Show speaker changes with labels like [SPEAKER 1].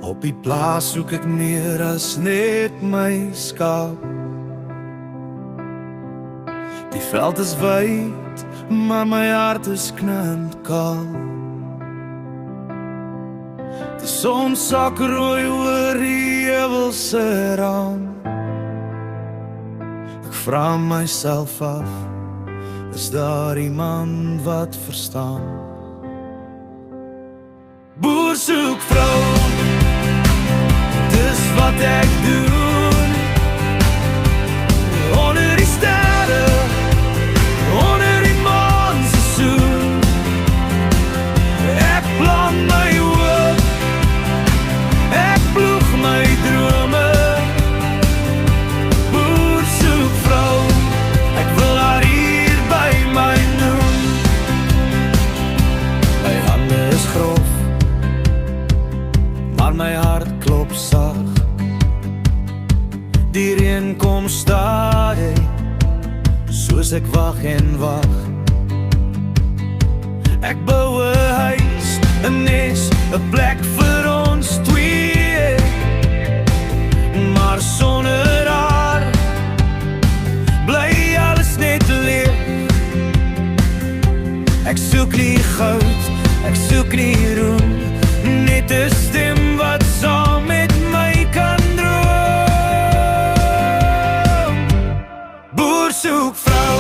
[SPEAKER 1] Op die plaas soek ek meer as net my skaap. Die veld is wyd, maar my hart is knand kaal. Die son sak rooi oor die heuwelse raam. Ek vra myself af, is daar iemand wat verstaan? Boer soek vrou, dis wat ek doen. Onder die sterre, onder die maan se soen. Ek plant my hoop, ek ploeg my drome. Boer soek vrou, ek wil haar hier by my noem. My hande is grof, maar my hart klop sag. Die reën kom stadig, soos ek wag en wag. Ek bou 'n huis, 'n nes, 'n plek vir ons twee. Maar sonder haar bly alles net leeg. Ek soek nie goud, ek soek nie roem, net 'n stem wat saam met my kan droom. Boer soek vrou,